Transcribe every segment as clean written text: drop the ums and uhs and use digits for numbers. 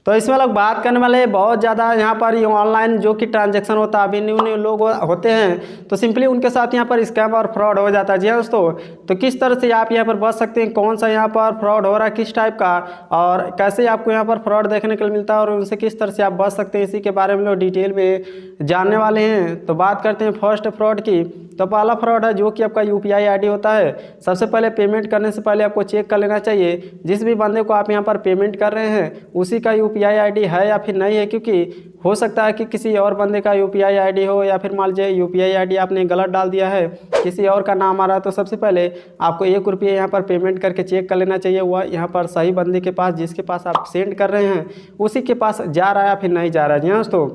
तो इसमें लोग बात करने वाले बहुत ज़्यादा यहाँ पर ये ऑनलाइन जो कि ट्रांजैक्शन होता है, अभी न्यू न्यू लोग होते हैं तो सिंपली उनके साथ यहाँ पर स्कैम और फ्रॉड हो जाता है। जी हाँ दोस्तों, तो किस तरह से आप यहाँ पर बच सकते हैं, कौन सा यहाँ पर फ्रॉड हो रहा है किस टाइप का, और कैसे आपको यहाँ पर फ्रॉड देखने को मिलता है और उनसे किस तरह से आप बच सकते हैं, इसी के बारे में लोग डिटेल में जानने वाले हैं। तो बात करते हैं फर्स्ट फ्रॉड की। तो पहला फ्रॉड है जो कि आपका यूपीआई आईडी होता है। सबसे पहले पेमेंट करने से पहले आपको चेक कर लेना चाहिए जिस भी बंदे को आप यहाँ पर पेमेंट कर रहे हैं उसी का यूपीआई आईडी है या फिर नहीं है, क्योंकि हो सकता है कि किसी और बंदे का यूपीआई आईडी हो या फिर मान लीजिए यूपीआई आईडी आपने गलत डाल दिया है, किसी और का नाम आ रहा है। तो सबसे पहले आपको ₹1 यहाँ पर पेमेंट करके चेक कर लेना चाहिए वह यहाँ पर सही बंदे के पास जिसके पास आप सेंड कर रहे हैं उसी के पास जा रहा है या फिर नहीं जा रहा है। जी हाँ दोस्तों,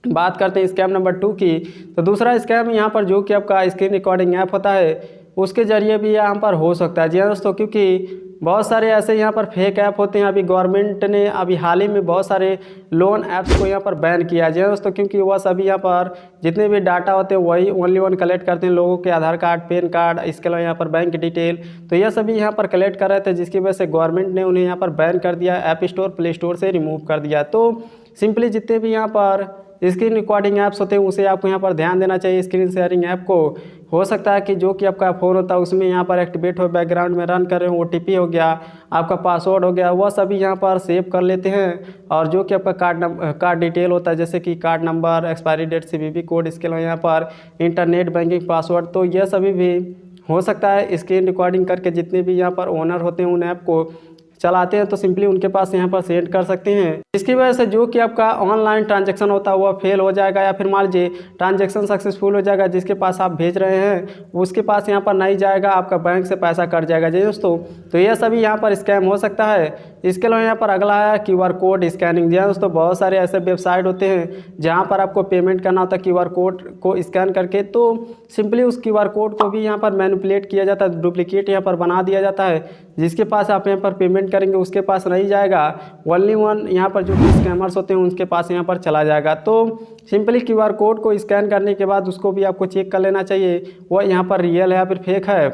बात करते हैं स्कैम नंबर 2 की। तो दूसरा स्कैम यहाँ पर जो कि आपका स्क्रीन रिकॉर्डिंग ऐप होता है उसके ज़रिए भी यहाँ पर हो सकता है। जी हाँ दोस्तों, क्योंकि बहुत सारे ऐसे यहाँ पर फेक ऐप होते हैं। अभी गवर्नमेंट ने अभी हाल ही में बहुत सारे लोन ऐप्स को यहाँ पर बैन किया। जी हाँ दोस्तों, क्योंकि वह सभी यहाँ पर जितने भी डाटा होते हैं वही ओनली वन कलेक्ट करते हैं, लोगों के आधार कार्ड, पैन कार्ड, इसके अलावा यहाँ पर बैंक डिटेल, तो यह सभी यहाँ पर कलेक्ट कर रहे थे जिसकी वजह से गवर्नमेंट ने उन्हें यहाँ पर बैन कर दिया, ऐप स्टोर प्ले स्टोर से रिमूव कर दिया। तो सिंपली जितने भी यहाँ पर स्क्रीन रिकॉर्डिंग ऐप्स होते हैं उसे आपको यहाँ पर ध्यान देना चाहिए। स्क्रीन शेयरिंग ऐप को हो सकता है कि जो कि आपका फ़ोन होता है उसमें यहाँ पर एक्टिवेट हो, बैकग्राउंड में रन कर रहे हो, OTP हो गया, आपका पासवर्ड हो गया, वह सभी यहाँ पर सेव कर लेते हैं। और जो कि आपका कार्ड डिटेल होता है जैसे कि card number, expiry date, CVV code, इसके अलावा यहाँ पर इंटरनेट बैंकिंग पासवर्ड, तो यह सभी भी हो सकता है स्क्रीन रिकॉर्डिंग करके जितने भी यहाँ पर ओनर होते हैं उन ऐप को चलाते हैं तो सिंपली उनके पास यहाँ पर सेंड कर सकते हैं। इसकी वजह से जो कि आपका ऑनलाइन ट्रांजैक्शन होता है वह फेल हो जाएगा या फिर मान लीजिए ट्रांजैक्शन सक्सेसफुल हो जाएगा, जिसके पास आप भेज रहे हैं उसके पास यहाँ पर नहीं जाएगा, आपका बैंक से पैसा कट जाएगा। जी दोस्तों, तो यह सभी यहाँ पर स्कैम हो सकता है। इसके अलावा यहाँ पर अगला है QR कोड स्कैनिंग। जी दोस्तों, बहुत सारे ऐसे वेबसाइट होते हैं जहाँ पर आपको पेमेंट करना होता है QR कोड को स्कैन करके, तो सिंपली उस QR कोड को भी यहाँ पर मैनिपुलेट किया जाता है, डुप्लीकेट यहाँ पर बना दिया जाता है, जिसके पास आप यहाँ पर पेमेंट करेंगे उसके पास नहीं जाएगा, ओनली वन यहाँ पर जो स्कैमर्स होते हैं उनके पास यहाँ पर चला जाएगा। तो सिंपली QR कोड को स्कैन करने के बाद उसको भी आपको चेक कर लेना चाहिए वह यहाँ पर रियल है या फिर फेक है,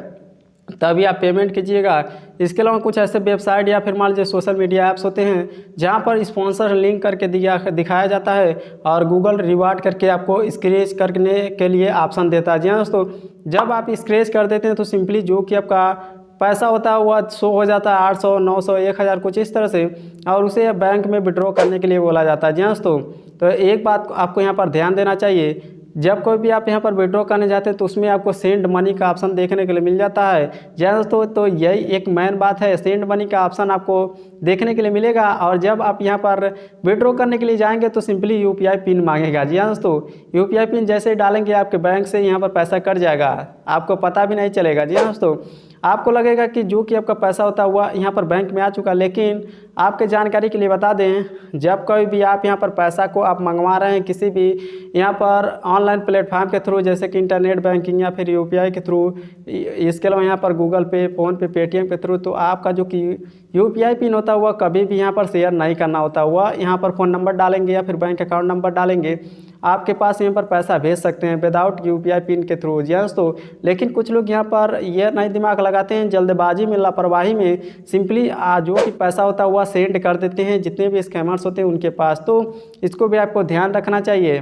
तभी आप पेमेंट कीजिएगा। इसके अलावा कुछ ऐसे वेबसाइट या फिर मान लीजिए सोशल मीडिया ऐप्स होते हैं जहां पर स्पॉन्सर लिंक करके दिखाया जाता है और गूगल रिवार्ड करके आपको स्क्रैच करने के लिए ऑप्शन देता है। जी हाँ दोस्तों, जब आप स्क्रैच कर देते हैं तो सिंपली जो कि आपका पैसा होता है वह शो हो जाता है 800, 900, 1000 कुछ इस तरह से, और उसे बैंक में विड्रॉ करने के लिए बोला जाता है। जी हाँ दोस्तों, तो एक बात आपको यहाँ पर ध्यान देना चाहिए, जब कोई भी आप यहाँ पर विड्रॉ करने जाते हैं तो उसमें आपको सेंड मनी का ऑप्शन देखने के लिए मिल जाता है। जी हाँ दोस्तों, तो यही एक मेन बात है, सेंड मनी का ऑप्शन आपको देखने के लिए मिलेगा और जब आप यहाँ पर विड्रॉ करने के लिए जाएंगे तो सिंपली UPI पिन मांगेगा। जी हाँ दोस्तों, UPI पिन जैसे ही डालेंगे आपके बैंक से यहाँ पर पैसा कट जाएगा, आपको पता भी नहीं चलेगा। जी हाँ दोस्तों, आपको लगेगा कि जो कि आपका पैसा होता है वह यहाँ पर बैंक में आ चुका, लेकिन आपके जानकारी के लिए बता दें, जब कोई भी आप यहाँ पर पैसा को आप मंगवा रहे हैं किसी भी यहाँ पर ऑनलाइन प्लेटफॉर्म के थ्रू जैसे कि इंटरनेट बैंकिंग या फिर UPI के थ्रू, इसके अलावा यहाँ पर गूगल पे, फ़ोनपे, पेटीएम के थ्रू, तो आपका जो कि UPI पिन होता है वह कभी भी यहाँ पर शेयर नहीं करना होता। वह यहाँ पर फ़ोन नंबर डालेंगे या फिर बैंक अकाउंट नंबर डालेंगे, आपके पास यहाँ पर पैसा भेज सकते हैं विदाउट UPI पिन के थ्रू। जी दोस्तों, लेकिन कुछ लोग यहाँ पर यह नहीं दिमाग लगाते हैं, जल्दबाजी में, लापरवाही में सिंपली जो कि पैसा होता है वह सेंड कर देते हैं जितने भी स्कैमर्स होते हैं उनके पास, तो इसको भी आपको ध्यान रखना चाहिए।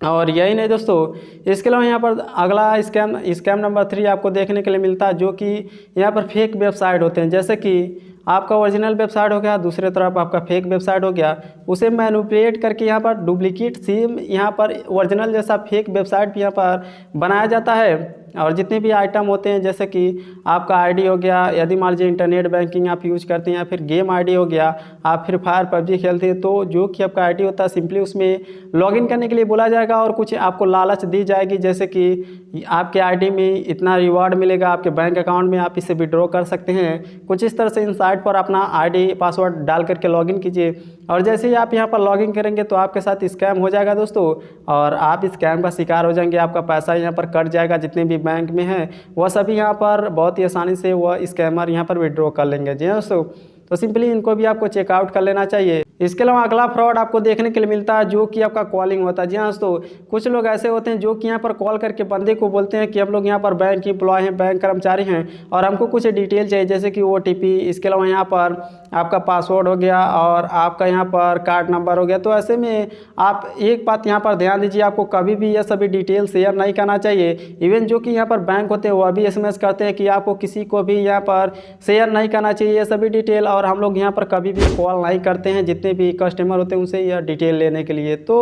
और यही नहीं दोस्तों, इसके अलावा यहाँ पर अगला स्कैम नंबर 3 आपको देखने के लिए मिलता है जो कि यहाँ पर फेक वेबसाइट होते हैं, जैसे कि आपका ओरिजिनल वेबसाइट हो गया, दूसरी तरफ आपका फेक वेबसाइट हो गया, उसे मैनिपुलेट करके यहाँ पर डुप्लीकेट सेम यहाँ पर ओरिजिनल जैसा फेक वेबसाइट भी यहाँ पर बनाया जाता है। और जितने भी आइटम होते हैं जैसे कि आपका आईडी हो गया, यदि मान लीजिए इंटरनेट बैंकिंग आप यूज़ करते हैं या फिर गेम आईडी हो गया, आप फ्री फायर PUBG खेलते हैं, तो जो कि आपका आईडी होता है सिंपली उसमें लॉगिन करने के लिए बोला जाएगा और कुछ आपको लालच दी जाएगी जैसे कि आपके आईडी में इतना रिवार्ड मिलेगा, आपके बैंक अकाउंट में आप इसे विड्रॉ कर सकते हैं। कुछ इस तरह से इन साइट पर अपना आईडी पासवर्ड डाल करके लॉगिन कीजिए और जैसे ही आप यहाँ पर लॉगिन करेंगे तो आपके साथ स्कैम हो जाएगा दोस्तों, और आप स्कैम का शिकार हो जाएंगे, आपका पैसा यहाँ पर कट जाएगा, जितने भी बैंक में है वह सभी यहाँ पर बहुत ही आसानी से वह स्कैमर यहाँ पर विड्रॉ कर लेंगे। जी हाँ दोस्तों, तो सिंपली इनको भी आपको चेकआउट कर लेना चाहिए। इसके अलावा अगला फ्रॉड आपको देखने के लिए मिलता है जो कि आपका कॉलिंग होता है। जी हाँ दोस्तों, कुछ लोग ऐसे होते हैं जो कि यहाँ पर कॉल करके बंदे को बोलते हैं कि हम लोग यहाँ पर बैंक एम्प्लॉय हैं, बैंक कर्मचारी हैं और हमको कुछ डिटेल चाहिए, जैसे कि OTP, इसके अलावा यहाँ पर आपका पासवर्ड हो गया और आपका यहाँ पर कार्ड नंबर हो गया। तो ऐसे में आप एक बात यहाँ पर ध्यान दीजिए, आपको कभी भी ये सभी डिटेल शेयर नहीं करना चाहिए। इवन जो कि यहाँ पर बैंक होते हैं वह भी SMS करते हैं कि आपको किसी को भी यहाँ पर शेयर नहीं करना चाहिए ये सभी डिटेल, और हम लोग यहाँ पर कभी भी कॉल नहीं करते हैं जितने भी कस्टमर होते हैं उनसे यह डिटेल लेने के लिए। तो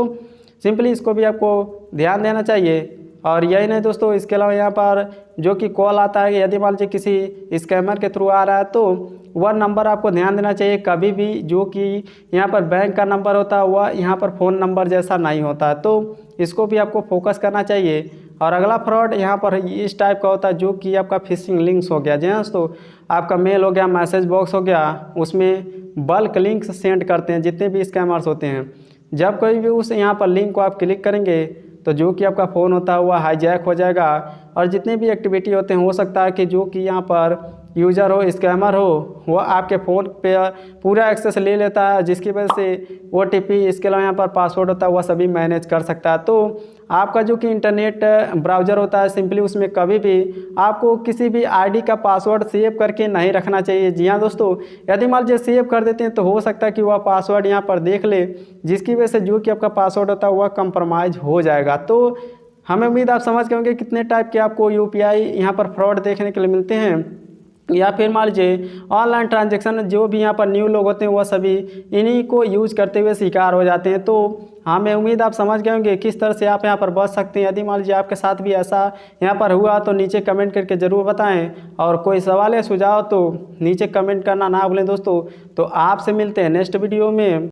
सिंपली इसको भी आपको ध्यान देना चाहिए। और यही नहीं दोस्तों, इसके अलावा यहाँ पर जो कि कॉल आता है, यदि मान लीजिए किसी स्कैमर के थ्रू आ रहा है तो वह नंबर आपको ध्यान देना चाहिए, कभी भी जो कि यहाँ पर बैंक का नंबर होता है वह यहाँ पर फ़ोन नंबर जैसा नहीं होता है। तो इसको भी आपको फोकस करना चाहिए। और अगला फ्रॉड यहाँ पर इस टाइप का होता है जो कि आपका फिशिंग लिंक्स हो गया। जी हाँ दोस्तों, आपका मेल हो गया, मैसेज बॉक्स हो गया, उसमें बल्क लिंक्स सेंड करते हैं जितने भी स्कैमर्स होते हैं। जब कोई भी उस यहाँ पर लिंक को आप क्लिक करेंगे तो जो कि आपका फ़ोन होता है वह हाईजैक हो जाएगा और जितने भी एक्टिविटी होते हैं हो सकता है कि जो कि यहाँ पर यूज़र हो, स्कैमर हो, वह आपके फ़ोन पे पूरा एक्सेस ले लेता है, जिसकी वजह से OTP, इसके अलावा यहाँ पर पासवर्ड होता है वह सभी मैनेज कर सकता है। तो आपका जो कि इंटरनेट ब्राउज़र होता है सिंपली उसमें कभी भी आपको किसी भी ID का पासवर्ड सेव करके नहीं रखना चाहिए। जी हाँ दोस्तों, यदि मान लीजिए सेव कर देते हैं तो हो सकता है कि वह पासवर्ड यहाँ पर देख ले, जिसकी वजह से जो कि आपका पासवर्ड होता है वह कंप्रोमाइज़ हो जाएगा। तो हमें उम्मीद आप समझ गए होंगे कितने टाइप के आपको UPI यहाँ पर फ्रॉड देखने के लिए मिलते हैं। या फिर मान लीजिए ऑनलाइन ट्रांजैक्शन जो भी यहाँ पर न्यू लोग होते हैं वह सभी इन्हीं को यूज़ करते हुए शिकार हो जाते हैं। तो हमें उम्मीद आप समझ गए होंगे किस तरह से आप यहाँ पर बच सकते हैं। यदि मान लीजिए आपके साथ भी ऐसा यहाँ पर हुआ तो नीचे कमेंट करके ज़रूर बताएं, और कोई सवाल या सुझाव तो नीचे कमेंट करना ना भूलें दोस्तों। तो आपसे मिलते हैं नेक्स्ट वीडियो में।